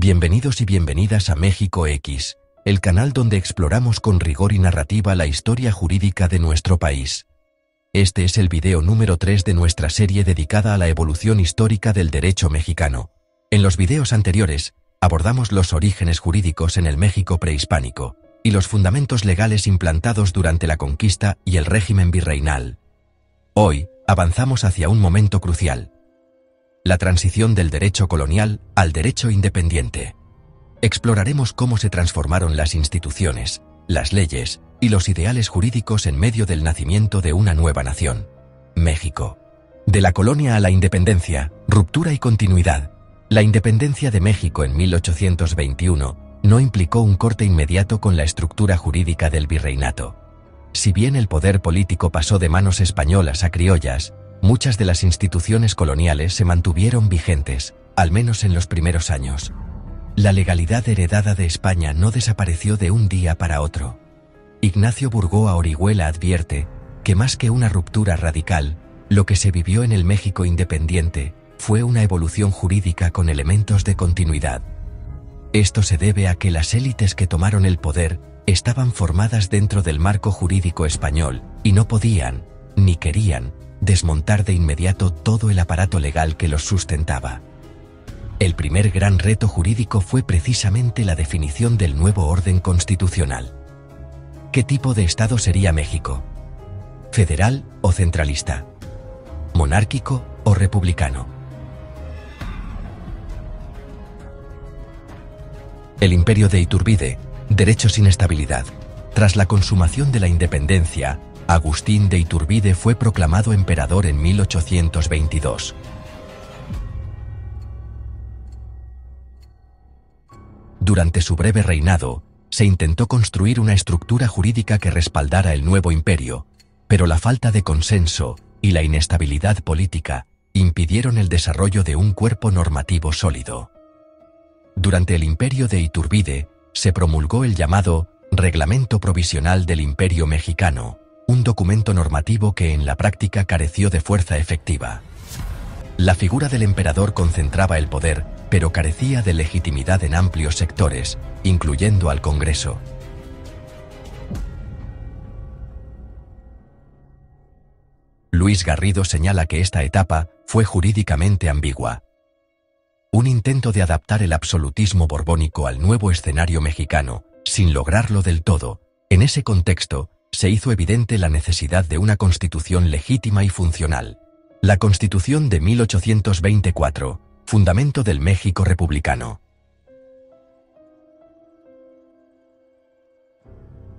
Bienvenidos y bienvenidas a México X, el canal donde exploramos con rigor y narrativa la historia jurídica de nuestro país. Este es el video número 3 de nuestra serie dedicada a la evolución histórica del derecho mexicano. En los videos anteriores, abordamos los orígenes jurídicos en el México prehispánico y los fundamentos legales implantados durante la conquista y el régimen virreinal. Hoy, avanzamos hacia un momento crucial: la transición del derecho colonial al derecho independiente. Exploraremos cómo se transformaron las instituciones, las leyes y los ideales jurídicos en medio del nacimiento de una nueva nación, México. De la colonia a la independencia, ruptura y continuidad. La independencia de México en 1821 no implicó un corte inmediato con la estructura jurídica del virreinato. Si bien el poder político pasó de manos españolas a criollas, muchas de las instituciones coloniales se mantuvieron vigentes, al menos en los primeros años. La legalidad heredada de España no desapareció de un día para otro. Ignacio Burgoa Orihuela advierte que más que una ruptura radical, lo que se vivió en el México independiente fue una evolución jurídica con elementos de continuidad. Esto se debe a que las élites que tomaron el poder estaban formadas dentro del marco jurídico español y no podían, ni querían, desmontar de inmediato todo el aparato legal que los sustentaba. El primer gran reto jurídico fue precisamente la definición del nuevo orden constitucional. ¿Qué tipo de Estado sería México? ¿Federal o centralista? ¿Monárquico o republicano? El Imperio de Iturbide, derecho sin estabilidad. Tras la consumación de la independencia, Agustín de Iturbide fue proclamado emperador en 1822. Durante su breve reinado, se intentó construir una estructura jurídica que respaldara el nuevo imperio, pero la falta de consenso y la inestabilidad política impidieron el desarrollo de un cuerpo normativo sólido. Durante el Imperio de Iturbide, se promulgó el llamado Reglamento Provisional del Imperio Mexicano, un documento normativo que en la práctica careció de fuerza efectiva. La figura del emperador concentraba el poder, pero carecía de legitimidad en amplios sectores, incluyendo al Congreso. Luis Garrido señala que esta etapa fue jurídicamente ambigua. Un intento de adaptar el absolutismo borbónico al nuevo escenario mexicano, sin lograrlo del todo. En ese contexto, se hizo evidente la necesidad de una constitución legítima y funcional. La Constitución de 1824, fundamento del México republicano.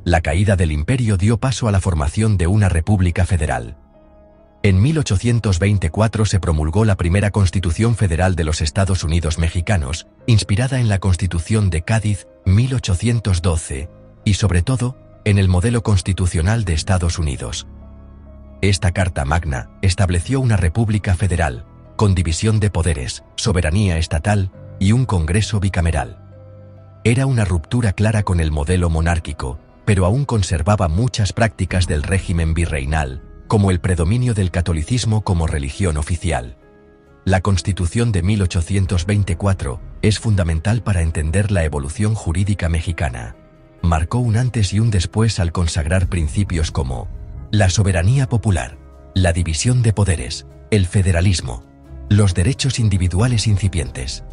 La caída del imperio dio paso a la formación de una república federal. En 1824 se promulgó la primera Constitución Federal de los Estados Unidos Mexicanos, inspirada en la Constitución de Cádiz, 1812, y sobre todo, en el modelo constitucional de Estados Unidos. Esta Carta Magna estableció una república federal, con división de poderes, soberanía estatal y un Congreso bicameral. Era una ruptura clara con el modelo monárquico, pero aún conservaba muchas prácticas del régimen virreinal, como el predominio del catolicismo como religión oficial. La Constitución de 1824 es fundamental para entender la evolución jurídica mexicana. Marcó un antes y un después al consagrar principios como la soberanía popular, la división de poderes, el federalismo, los derechos individuales incipientes.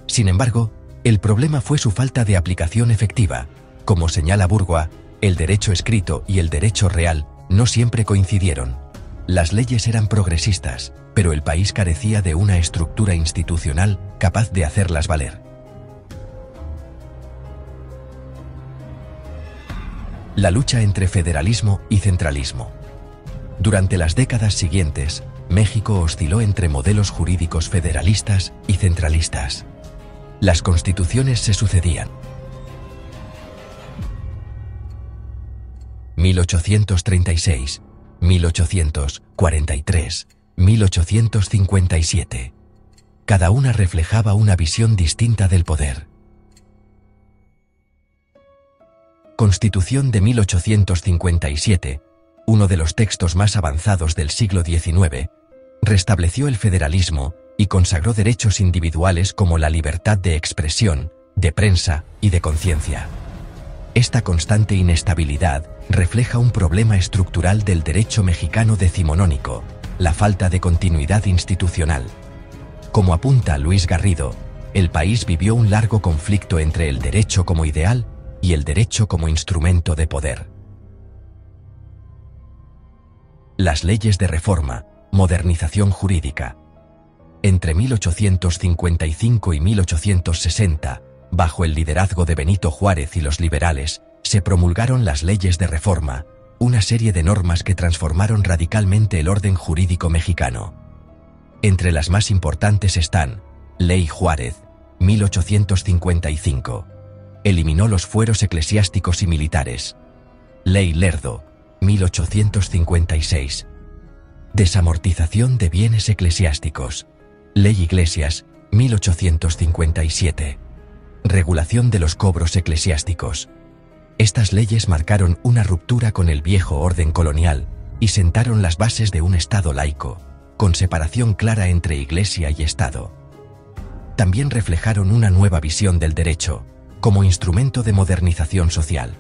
Sin embargo, el problema fue su falta de aplicación efectiva. Como señala Burgoa, el derecho escrito y el derecho real no siempre coincidieron. Las leyes eran progresistas, pero el país carecía de una estructura institucional capaz de hacerlas valer. La lucha entre federalismo y centralismo. Durante las décadas siguientes, México osciló entre modelos jurídicos federalistas y centralistas. Las constituciones se sucedían. 1836, 1843, 1857. Cada una reflejaba una visión distinta del poder. Constitución de 1857, uno de los textos más avanzados del siglo XIX, restableció el federalismo y consagró derechos individuales como la libertad de expresión, de prensa y de conciencia. Esta constante inestabilidad refleja un problema estructural del derecho mexicano decimonónico, la falta de continuidad institucional. Como apunta Luis Garrido, el país vivió un largo conflicto entre el derecho como ideal y el derecho como instrumento de poder. Las leyes de reforma, modernización jurídica. Entre 1855 y 1860, bajo el liderazgo de Benito Juárez y los liberales, se promulgaron las leyes de reforma, una serie de normas que transformaron radicalmente el orden jurídico mexicano. Entre las más importantes están: Ley Juárez, 1855. Eliminó los fueros eclesiásticos y militares. Ley Lerdo, 1856. Desamortización de bienes eclesiásticos. Ley Iglesias, 1857. Regulación de los cobros eclesiásticos. Estas leyes marcaron una ruptura con el viejo orden colonial y sentaron las bases de un Estado laico, con separación clara entre Iglesia y Estado. También reflejaron una nueva visión del derecho, como instrumento de modernización social.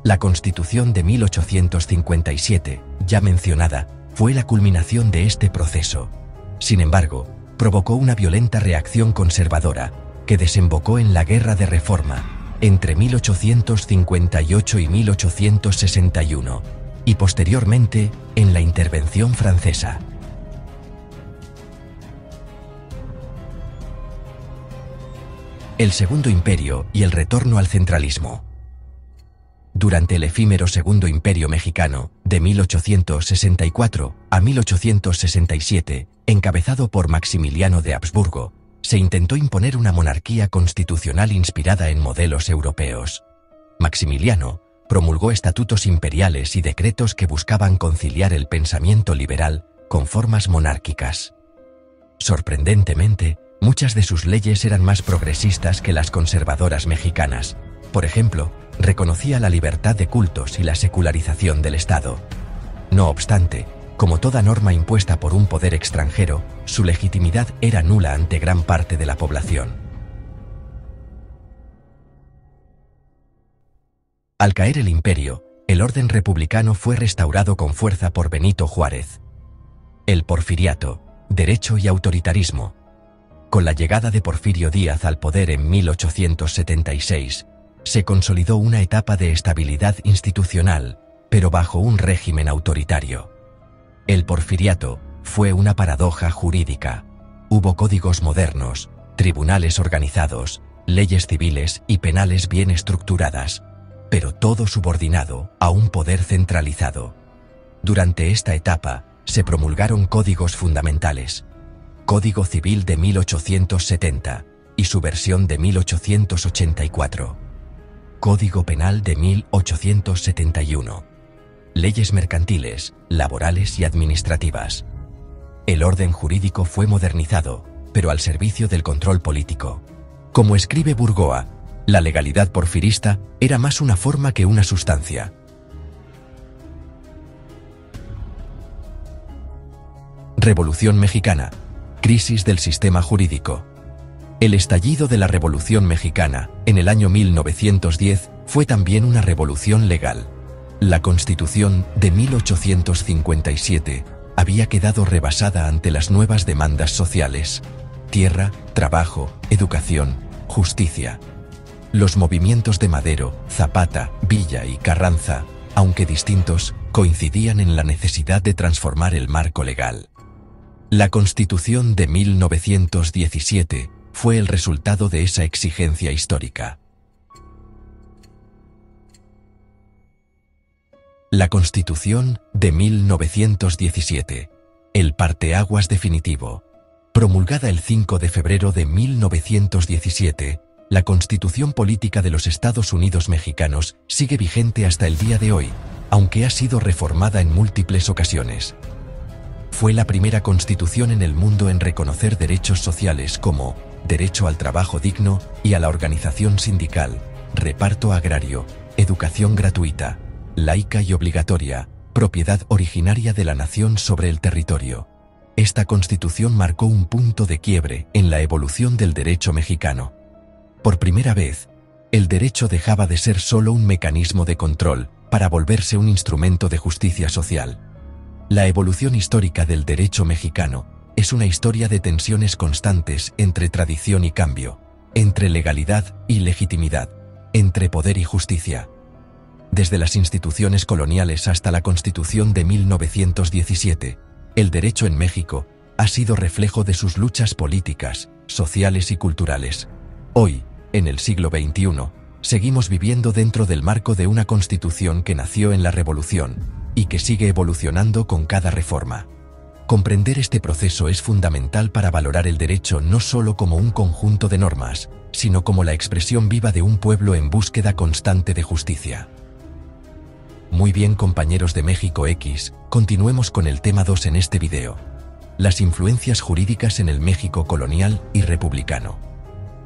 La Constitución de 1857, ya mencionada, fue la culminación de este proceso. Sin embargo, provocó una violenta reacción conservadora, que desembocó en la Guerra de Reforma, entre 1858 y 1861, y posteriormente, en la Intervención Francesa. El Segundo Imperio y el retorno al centralismo. Durante el efímero Segundo Imperio Mexicano, de 1864 a 1867, encabezado por Maximiliano de Habsburgo, se intentó imponer una monarquía constitucional inspirada en modelos europeos. Maximiliano promulgó estatutos imperiales y decretos que buscaban conciliar el pensamiento liberal con formas monárquicas. Sorprendentemente, muchas de sus leyes eran más progresistas que las conservadoras mexicanas. Por ejemplo, reconocía la libertad de cultos y la secularización del Estado. No obstante, como toda norma impuesta por un poder extranjero, su legitimidad era nula ante gran parte de la población. Al caer el imperio, el orden republicano fue restaurado con fuerza por Benito Juárez. El porfiriato, derecho y autoritarismo. Con la llegada de Porfirio Díaz al poder en 1876, se consolidó una etapa de estabilidad institucional, pero bajo un régimen autoritario. El porfiriato fue una paradoja jurídica. Hubo códigos modernos, tribunales organizados, leyes civiles y penales bien estructuradas, pero todo subordinado a un poder centralizado. Durante esta etapa, se promulgaron códigos fundamentales. Código Civil de 1870 y su versión de 1884. Código Penal de 1871. Leyes mercantiles, laborales y administrativas. El orden jurídico fue modernizado, pero al servicio del control político. Como escribe Burgoa, la legalidad porfirista era más una forma que una sustancia. Revolución Mexicana. Crisis del sistema jurídico. El estallido de la Revolución Mexicana, en el año 1910, fue también una revolución legal. La Constitución de 1857 había quedado rebasada ante las nuevas demandas sociales: tierra, trabajo, educación, justicia. Los movimientos de Madero, Zapata, Villa y Carranza, aunque distintos, coincidían en la necesidad de transformar el marco legal. La Constitución de 1917 fue el resultado de esa exigencia histórica. La Constitución de 1917, el parteaguas definitivo. Promulgada el 5 de febrero de 1917, la Constitución Política de los Estados Unidos Mexicanos sigue vigente hasta el día de hoy, aunque ha sido reformada en múltiples ocasiones. Fue la primera constitución en el mundo en reconocer derechos sociales como derecho al trabajo digno y a la organización sindical, reparto agrario, educación gratuita, laica y obligatoria, propiedad originaria de la nación sobre el territorio. Esta constitución marcó un punto de quiebre en la evolución del derecho mexicano. Por primera vez, el derecho dejaba de ser solo un mecanismo de control para volverse un instrumento de justicia social. La evolución histórica del derecho mexicano es una historia de tensiones constantes entre tradición y cambio, entre legalidad y legitimidad, entre poder y justicia. Desde las instituciones coloniales hasta la Constitución de 1917, el derecho en México ha sido reflejo de sus luchas políticas, sociales y culturales. Hoy, en el siglo XXI, seguimos viviendo dentro del marco de una Constitución que nació en la Revolución y que sigue evolucionando con cada reforma. Comprender este proceso es fundamental para valorar el derecho no solo como un conjunto de normas, sino como la expresión viva de un pueblo en búsqueda constante de justicia. Muy bien, compañeros de México X, continuemos con el tema 2 en este video. Las influencias jurídicas en el México colonial y republicano.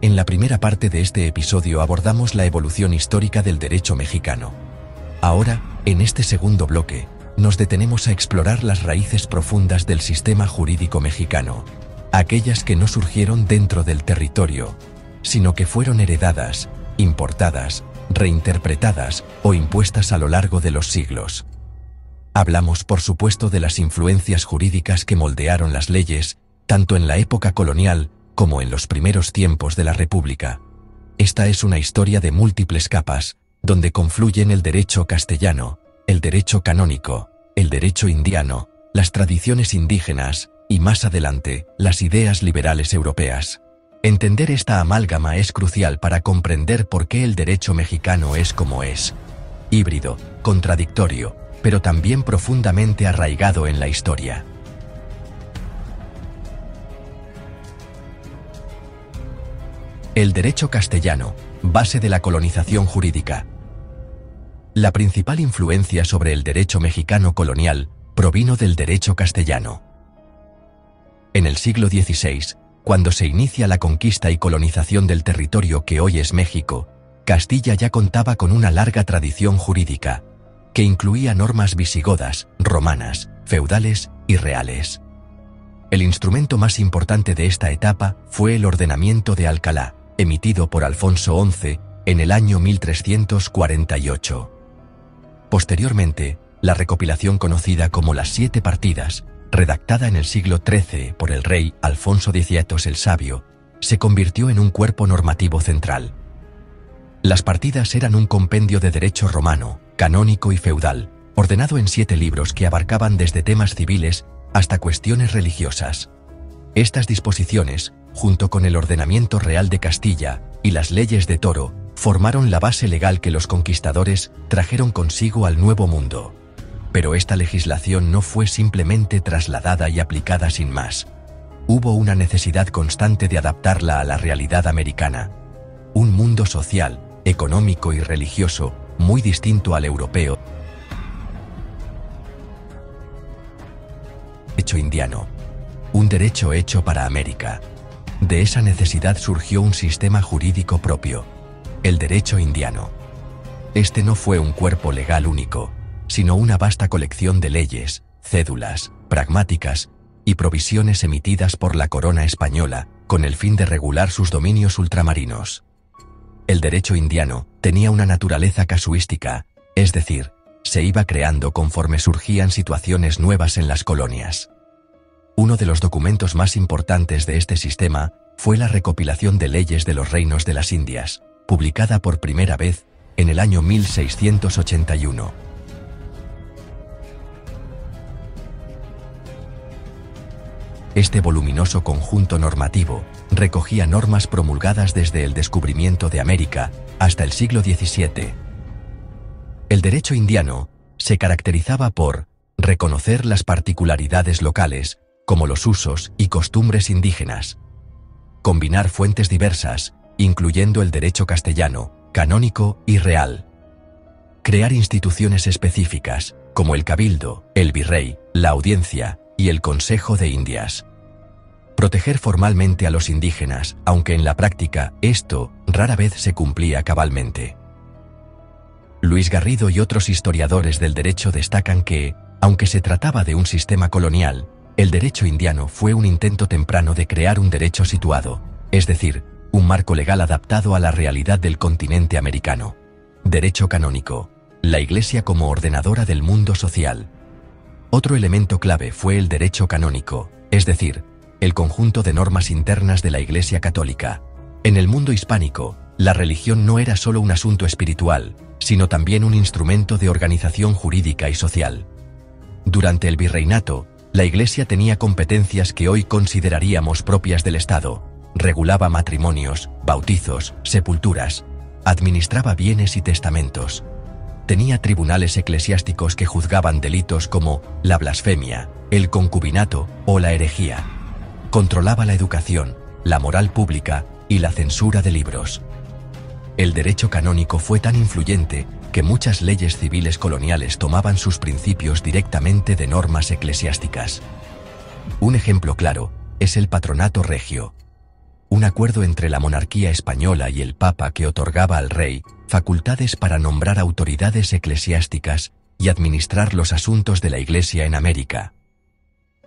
En la primera parte de este episodio abordamos la evolución histórica del derecho mexicano. Ahora, en este segundo bloque, nos detenemos a explorar las raíces profundas del sistema jurídico mexicano, aquellas que no surgieron dentro del territorio, sino que fueron heredadas, importadas, reinterpretadas o impuestas a lo largo de los siglos. Hablamos, por supuesto, de las influencias jurídicas que moldearon las leyes, tanto en la época colonial como en los primeros tiempos de la República. Esta es una historia de múltiples capas, donde confluyen el derecho castellano, el derecho canónico, el derecho indiano, las tradiciones indígenas y, más adelante, las ideas liberales europeas. Entender esta amálgama es crucial para comprender por qué el derecho mexicano es como es. Híbrido, contradictorio, pero también profundamente arraigado en la historia. El derecho castellano, base de la colonización jurídica. La principal influencia sobre el derecho mexicano colonial provino del derecho castellano. En el siglo XVI, cuando se inicia la conquista y colonización del territorio que hoy es México, Castilla ya contaba con una larga tradición jurídica, que incluía normas visigodas, romanas, feudales y reales. El instrumento más importante de esta etapa fue el Ordenamiento de Alcalá, emitido por Alfonso XI en el año 1348. Posteriormente, la recopilación conocida como las Siete Partidas, redactada en el siglo XIII por el rey Alfonso XVIII el Sabio, se convirtió en un cuerpo normativo central. Las partidas eran un compendio de derecho romano, canónico y feudal, ordenado en 7 libros que abarcaban desde temas civiles hasta cuestiones religiosas. Estas disposiciones, junto con el ordenamiento real de Castilla y las leyes de Toro, formaron la base legal que los conquistadores trajeron consigo al Nuevo Mundo. Pero esta legislación no fue simplemente trasladada y aplicada sin más. Hubo una necesidad constante de adaptarla a la realidad americana. Un mundo social, económico y religioso, muy distinto al europeo. Derecho indiano. Un derecho hecho para América. De esa necesidad surgió un sistema jurídico propio, el derecho indiano. Este no fue un cuerpo legal único, sino una vasta colección de leyes, cédulas, pragmáticas y provisiones emitidas por la corona española, con el fin de regular sus dominios ultramarinos. El derecho indiano tenía una naturaleza casuística, es decir, se iba creando conforme surgían situaciones nuevas en las colonias. Uno de los documentos más importantes de este sistema fue la recopilación de leyes de los reinos de las Indias, publicada por primera vez en el año 1681. Este voluminoso conjunto normativo recogía normas promulgadas desde el descubrimiento de América hasta el siglo XVII. El derecho indiano se caracterizaba por reconocer las particularidades locales, como los usos y costumbres indígenas, combinar fuentes diversas, incluyendo el derecho castellano, canónico y real, crear instituciones específicas, como el cabildo, el virrey, la audiencia y el Consejo de Indias. Proteger formalmente a los indígenas, aunque en la práctica esto rara vez se cumplía cabalmente. Luis Garrido y otros historiadores del derecho destacan que, aunque se trataba de un sistema colonial, el derecho indiano fue un intento temprano de crear un derecho situado, es decir, un marco legal adaptado a la realidad del continente americano. Derecho canónico. La Iglesia como ordenadora del mundo social. Otro elemento clave fue el derecho canónico, es decir, el conjunto de normas internas de la Iglesia católica. En el mundo hispánico, la religión no era solo un asunto espiritual, sino también un instrumento de organización jurídica y social. Durante el virreinato, la Iglesia tenía competencias que hoy consideraríamos propias del Estado. Regulaba matrimonios, bautizos, sepulturas, administraba bienes y testamentos. Tenía tribunales eclesiásticos que juzgaban delitos como la blasfemia, el concubinato o la herejía. Controlaba la educación, la moral pública y la censura de libros. El derecho canónico fue tan influyente que muchas leyes civiles coloniales tomaban sus principios directamente de normas eclesiásticas. Un ejemplo claro es el Patronato Regio, un acuerdo entre la monarquía española y el Papa que otorgaba al rey facultades para nombrar autoridades eclesiásticas y administrar los asuntos de la Iglesia en América.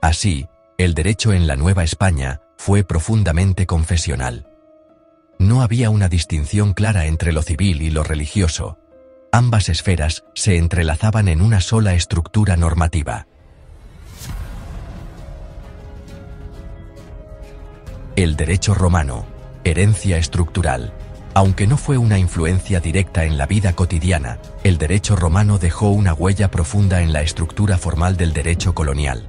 Así, el derecho en la Nueva España fue profundamente confesional. No había una distinción clara entre lo civil y lo religioso. Ambas esferas se entrelazaban en una sola estructura normativa. El derecho romano, herencia estructural. Aunque no fue una influencia directa en la vida cotidiana, el derecho romano dejó una huella profunda en la estructura formal del derecho colonial.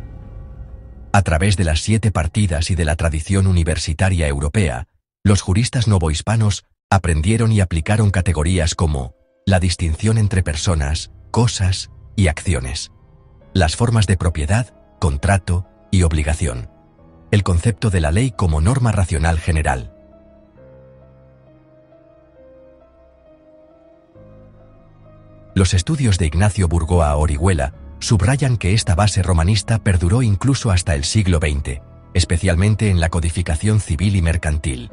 A través de las 7 partidas y de la tradición universitaria europea, los juristas novohispanos aprendieron y aplicaron categorías como la distinción entre personas, cosas y acciones, las formas de propiedad, contrato y obligación, el concepto de la ley como norma racional general. Los estudios de Ignacio Burgoa Orihuela subrayan que esta base romanista perduró incluso hasta el siglo XX, especialmente en la codificación civil y mercantil.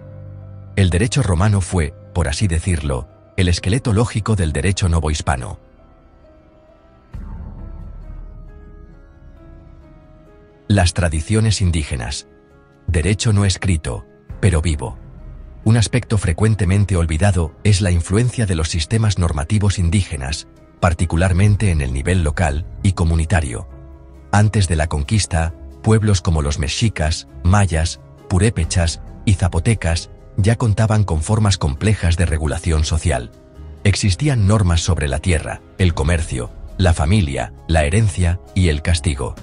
El derecho romano fue, por así decirlo, el esqueleto lógico del derecho novohispano. Las tradiciones indígenas. Derecho no escrito, pero vivo. Un aspecto frecuentemente olvidado es la influencia de los sistemas normativos indígenas, particularmente en el nivel local y comunitario. Antes de la conquista, pueblos como los mexicas, mayas, purépechas y zapotecas ya contaban con formas complejas de regulación social. Existían normas sobre la tierra, el comercio, la familia, la herencia y el castigo.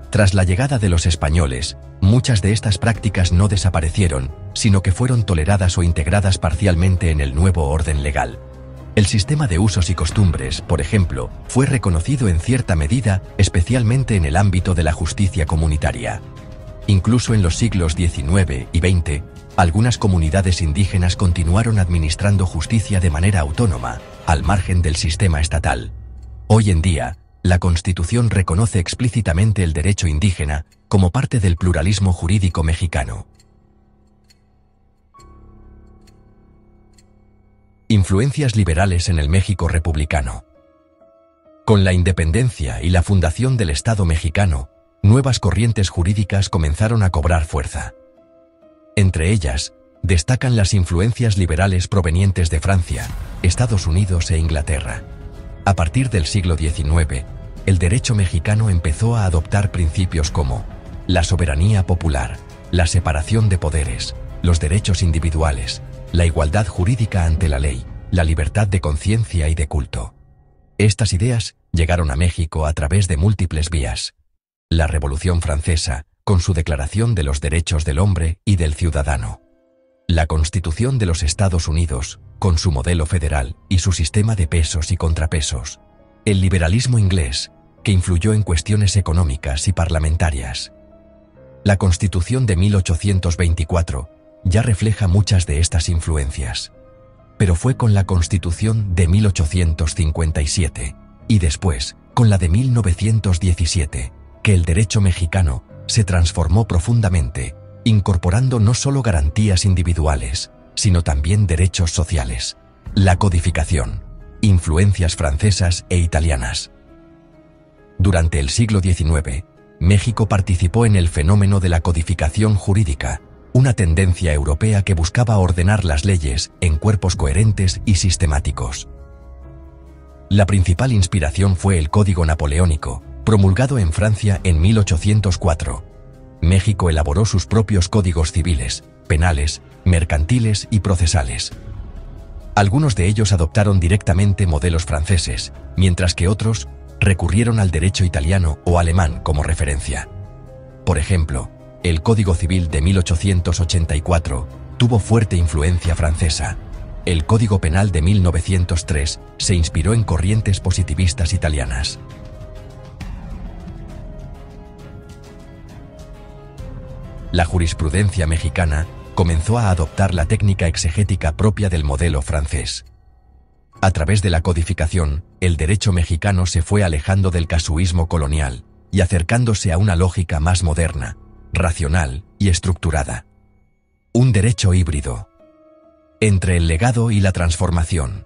Tras la llegada de los españoles, muchas de estas prácticas no desaparecieron, sino que fueron toleradas o integradas parcialmente en el nuevo orden legal. El sistema de usos y costumbres, por ejemplo, fue reconocido en cierta medida, especialmente en el ámbito de la justicia comunitaria. Incluso en los siglos XIX y XX, algunas comunidades indígenas continuaron administrando justicia de manera autónoma, al margen del sistema estatal. Hoy en día, la Constitución reconoce explícitamente el derecho indígena como parte del pluralismo jurídico mexicano. Influencias liberales en el México republicano. Con la independencia y la fundación del Estado mexicano, nuevas corrientes jurídicas comenzaron a cobrar fuerza. Entre ellas, destacan las influencias liberales provenientes de Francia, Estados Unidos e Inglaterra. A partir del siglo XIX, el derecho mexicano empezó a adoptar principios como la soberanía popular, la separación de poderes, los derechos individuales, la igualdad jurídica ante la ley, la libertad de conciencia y de culto. Estas ideas llegaron a México a través de múltiples vías. La Revolución Francesa, con su Declaración de los Derechos del Hombre y del Ciudadano. La Constitución de los Estados Unidos, con su modelo federal y su sistema de pesos y contrapesos. El liberalismo inglés, que influyó en cuestiones económicas y parlamentarias. La Constitución de 1824 ya refleja muchas de estas influencias. Pero fue con la Constitución de 1857 y después, con la de 1917, que el derecho mexicano se transformó profundamente, incorporando no solo garantías individuales, sino también derechos sociales. La codificación. Influencias francesas e italianas. Durante el siglo XIX, México participó en el fenómeno de la codificación jurídica, una tendencia europea que buscaba ordenar las leyes en cuerpos coherentes y sistemáticos. La principal inspiración fue el Código Napoleónico, promulgado en Francia en 1804. México elaboró sus propios códigos civiles, penales, mercantiles y procesales. Algunos de ellos adoptaron directamente modelos franceses, mientras que otros recurrieron al derecho italiano o alemán como referencia. Por ejemplo, el Código Civil de 1884 tuvo fuerte influencia francesa. El Código Penal de 1903 se inspiró en corrientes positivistas italianas. La jurisprudencia mexicana comenzó a adoptar la técnica exegética propia del modelo francés. A través de la codificación, el derecho mexicano se fue alejando del casuísmo colonial y acercándose a una lógica más moderna, racional y estructurada. Un derecho híbrido. Entre el legado y la transformación.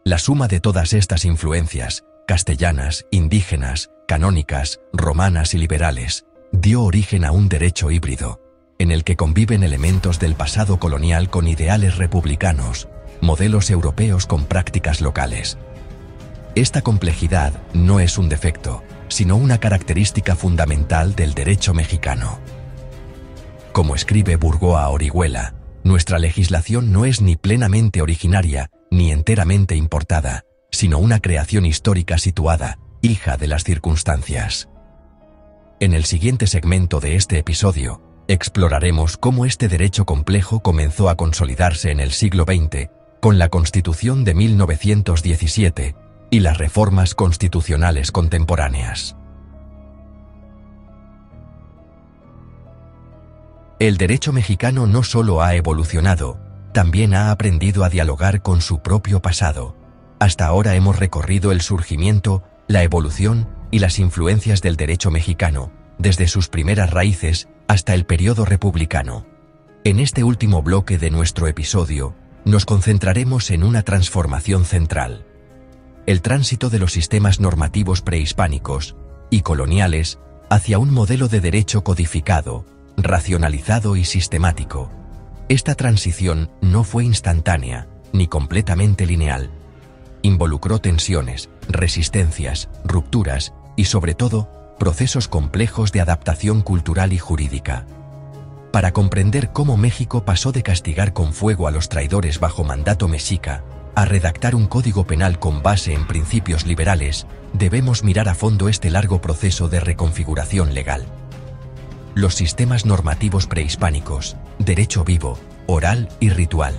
La suma de todas estas influencias, castellanas, indígenas, canónicas, romanas y liberales, dio origen a un derecho híbrido, en el que conviven elementos del pasado colonial con ideales republicanos, modelos europeos con prácticas locales. Esta complejidad no es un defecto, sino una característica fundamental del derecho mexicano. Como escribe Burgoa Orihuela, nuestra legislación no es ni plenamente originaria, ni enteramente importada, sino una creación histórica situada, hija de las circunstancias. En el siguiente segmento de este episodio, exploraremos cómo este derecho complejo comenzó a consolidarse en el siglo XX, con la Constitución de 1917 y las reformas constitucionales contemporáneas. El derecho mexicano no solo ha evolucionado, también ha aprendido a dialogar con su propio pasado. Hasta ahora hemos recorrido el surgimiento, la evolución y las influencias del derecho mexicano, desde sus primeras raíces hasta el periodo republicano. En este último bloque de nuestro episodio, nos concentraremos en una transformación central: el tránsito de los sistemas normativos prehispánicos y coloniales hacia un modelo de derecho codificado, racionalizado y sistemático. Esta transición no fue instantánea ni completamente lineal. Involucró tensiones, resistencias, rupturas y, sobre todo, procesos complejos de adaptación cultural y jurídica. Para comprender cómo México pasó de castigar con fuego a los traidores bajo mandato mexica a redactar un código penal con base en principios liberales, debemos mirar a fondo este largo proceso de reconfiguración legal. Los sistemas normativos prehispánicos, derecho vivo, oral y ritual.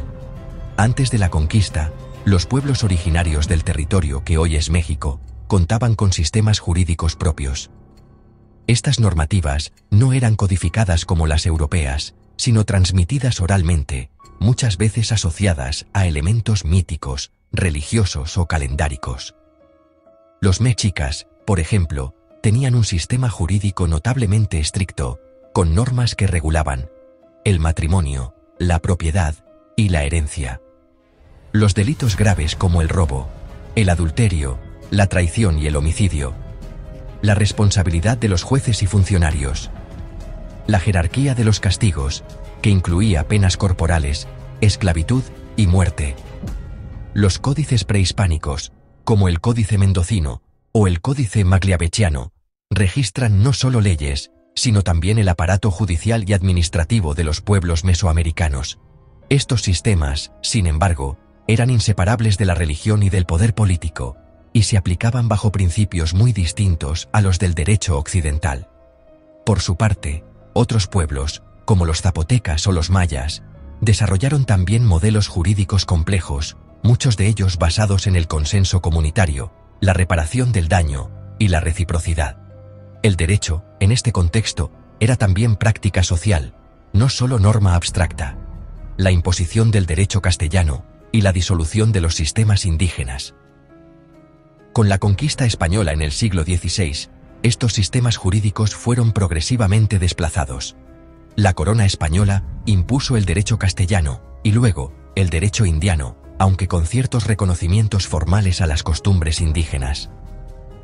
Antes de la conquista, los pueblos originarios del territorio que hoy es México contaban con sistemas jurídicos propios. Estas normativas no eran codificadas como las europeas, sino transmitidas oralmente, muchas veces asociadas a elementos míticos, religiosos o calendáricos. Los mexicas, por ejemplo, tenían un sistema jurídico notablemente estricto, con normas que regulaban el matrimonio, la propiedad y la herencia. Los delitos graves como el robo, el adulterio, la traición y el homicidio, la responsabilidad de los jueces y funcionarios, la jerarquía de los castigos, que incluía penas corporales, esclavitud y muerte. Los códices prehispánicos, como el Códice Mendocino o el Códice Magliabechiano, registran no solo leyes, sino también el aparato judicial y administrativo de los pueblos mesoamericanos. Estos sistemas, sin embargo, eran inseparables de la religión y del poder político, y se aplicaban bajo principios muy distintos a los del derecho occidental. Por su parte, otros pueblos, como los zapotecas o los mayas, desarrollaron también modelos jurídicos complejos, muchos de ellos basados en el consenso comunitario, la reparación del daño y la reciprocidad. El derecho, en este contexto, era también práctica social, no solo norma abstracta. La imposición del derecho castellano y la disolución de los sistemas indígenas. Con la conquista española en el siglo XVI, estos sistemas jurídicos fueron progresivamente desplazados. La corona española impuso el derecho castellano y luego el derecho indiano, aunque con ciertos reconocimientos formales a las costumbres indígenas.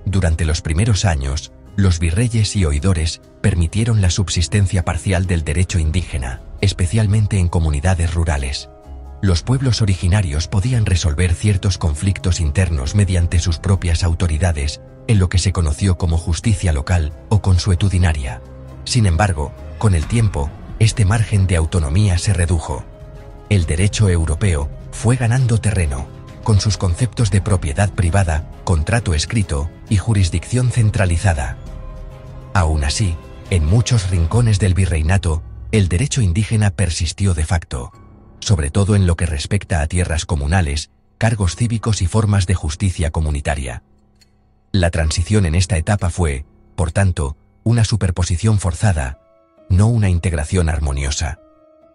Durante los primeros años, los virreyes y oidores permitieron la subsistencia parcial del derecho indígena, especialmente en comunidades rurales. Los pueblos originarios podían resolver ciertos conflictos internos mediante sus propias autoridades, en lo que se conoció como justicia local o consuetudinaria. Sin embargo, con el tiempo, este margen de autonomía se redujo. El derecho europeo fue ganando terreno, con sus conceptos de propiedad privada, contrato escrito y jurisdicción centralizada. Aún así, en muchos rincones del virreinato, el derecho indígena persistió de facto, sobre todo en lo que respecta a tierras comunales, cargos cívicos y formas de justicia comunitaria. La transición en esta etapa fue, por tanto, una superposición forzada, no una integración armoniosa.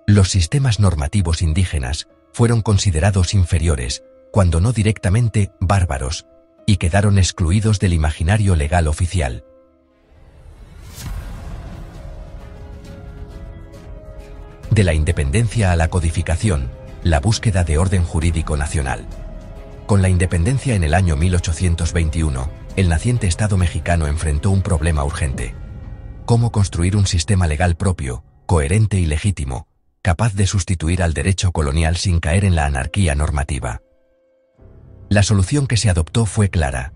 Los sistemas normativos indígenas fueron considerados inferiores, cuando no directamente bárbaros, y quedaron excluidos del imaginario legal oficial. De la independencia a la codificación, la búsqueda de orden jurídico nacional. Con la independencia en el año 1821, el naciente Estado mexicano enfrentó un problema urgente: cómo construir un sistema legal propio, coherente y legítimo, capaz de sustituir al derecho colonial sin caer en la anarquía normativa. La solución que se adoptó fue clara: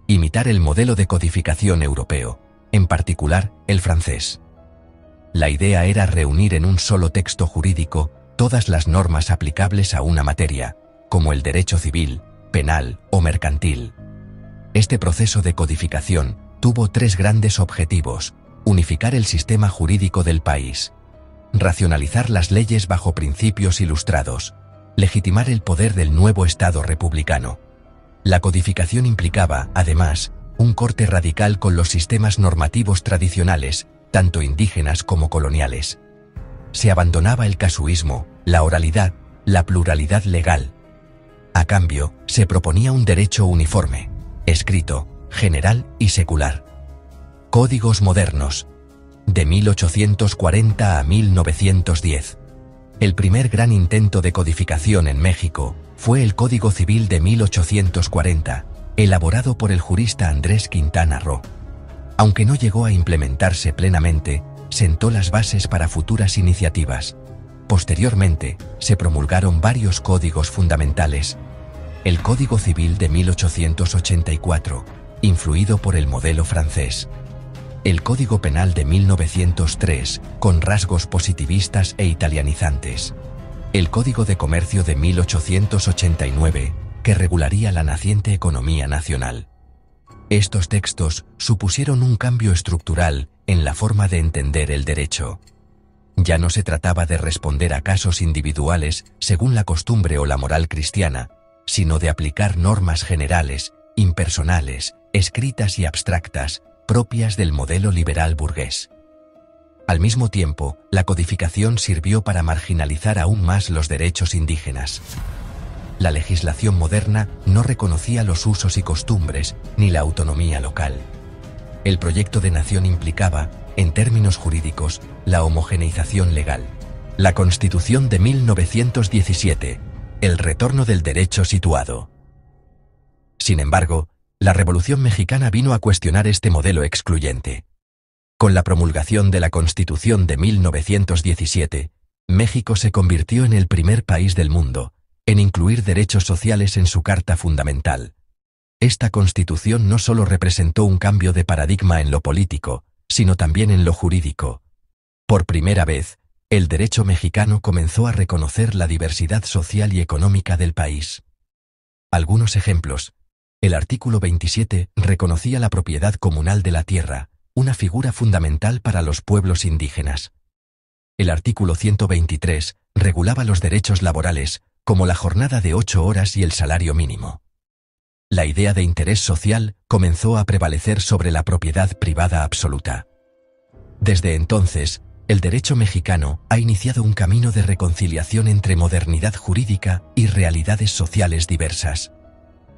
imitar el modelo de codificación europeo, en particular, el francés. La idea era reunir en un solo texto jurídico todas las normas aplicables a una materia, como el derecho civil, penal o mercantil. Este proceso de codificación tuvo tres grandes objetivos: unificar el sistema jurídico del país, racionalizar las leyes bajo principios ilustrados, legitimar el poder del nuevo Estado republicano. La codificación implicaba, además, un corte radical con los sistemas normativos tradicionales, tanto indígenas como coloniales. Se abandonaba el casuismo, la oralidad, la pluralidad legal. A cambio, se proponía un derecho uniforme, escrito, general y secular. Códigos modernos. De 1840 a 1910. El primer gran intento de codificación en México fue el Código Civil de 1840, elaborado por el jurista Andrés Quintana Roo. Aunque no llegó a implementarse plenamente, sentó las bases para futuras iniciativas. Posteriormente, se promulgaron varios códigos fundamentales. El Código Civil de 1884, influido por el modelo francés. El Código Penal de 1903, con rasgos positivistas e italianizantes. El Código de Comercio de 1889, que regularía la naciente economía nacional. Estos textos supusieron un cambio estructural en la forma de entender el derecho. Ya no se trataba de responder a casos individuales según la costumbre o la moral cristiana, sino de aplicar normas generales, impersonales, escritas y abstractas, propias del modelo liberal burgués. Al mismo tiempo, la codificación sirvió para marginalizar aún más los derechos indígenas. La legislación moderna no reconocía los usos y costumbres, ni la autonomía local. El proyecto de nación implicaba, en términos jurídicos, la homogeneización legal. La Constitución de 1917, el retorno del derecho situado. Sin embargo, la Revolución Mexicana vino a cuestionar este modelo excluyente. Con la promulgación de la Constitución de 1917, México se convirtió en el primer país del mundo en incluir derechos sociales en su Carta Fundamental. Esta Constitución no solo representó un cambio de paradigma en lo político, sino también en lo jurídico. Por primera vez, el derecho mexicano comenzó a reconocer la diversidad social y económica del país. Algunos ejemplos. El artículo 27 reconocía la propiedad comunal de la tierra, una figura fundamental para los pueblos indígenas. El artículo 123 regulaba los derechos laborales, como la jornada de 8 horas y el salario mínimo. La idea de interés social comenzó a prevalecer sobre la propiedad privada absoluta. Desde entonces, el derecho mexicano ha iniciado un camino de reconciliación entre modernidad jurídica y realidades sociales diversas.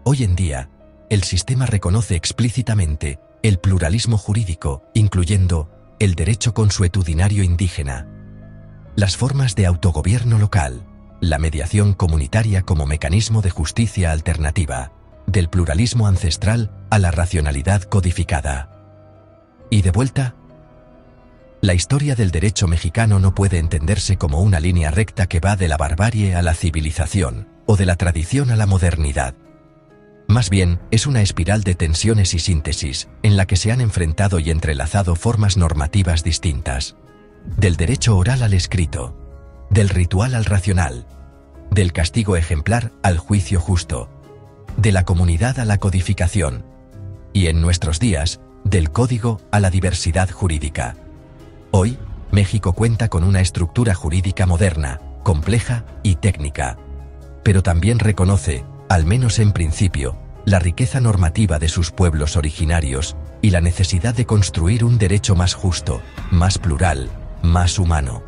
Hoy en día, el sistema reconoce explícitamente el pluralismo jurídico, incluyendo el derecho consuetudinario indígena, las formas de autogobierno local, la mediación comunitaria como mecanismo de justicia alternativa, del pluralismo ancestral a la racionalidad codificada. ¿Y de vuelta? La historia del derecho mexicano no puede entenderse como una línea recta que va de la barbarie a la civilización, o de la tradición a la modernidad. Más bien, es una espiral de tensiones y síntesis, en la que se han enfrentado y entrelazado formas normativas distintas. Del derecho oral al escrito, del ritual al racional, del castigo ejemplar al juicio justo, de la comunidad a la codificación, y en nuestros días, del código a la diversidad jurídica. Hoy, México cuenta con una estructura jurídica moderna, compleja y técnica, pero también reconoce, al menos en principio, la riqueza normativa de sus pueblos originarios y la necesidad de construir un derecho más justo, más plural, más humano.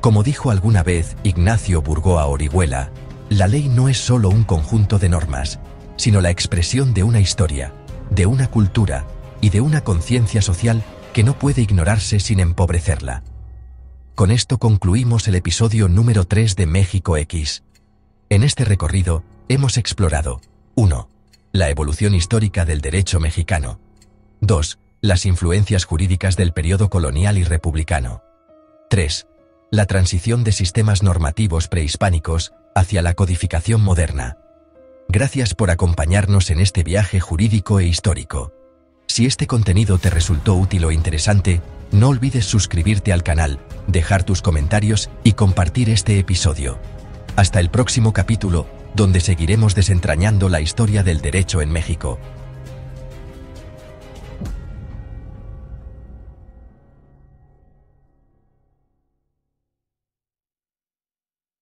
Como dijo alguna vez Ignacio Burgoa Orihuela, la ley no es solo un conjunto de normas, sino la expresión de una historia, de una cultura y de una conciencia social que no puede ignorarse sin empobrecerla. Con esto concluimos el episodio número 3 de México X. En este recorrido, hemos explorado 1. La evolución histórica del derecho mexicano. 2. Las influencias jurídicas del periodo colonial y republicano. 3. La transición de sistemas normativos prehispánicos hacia la codificación moderna. Gracias por acompañarnos en este viaje jurídico e histórico. Si este contenido te resultó útil o interesante, no olvides suscribirte al canal, dejar tus comentarios y compartir este episodio. Hasta el próximo capítulo, donde seguiremos desentrañando la historia del derecho en México.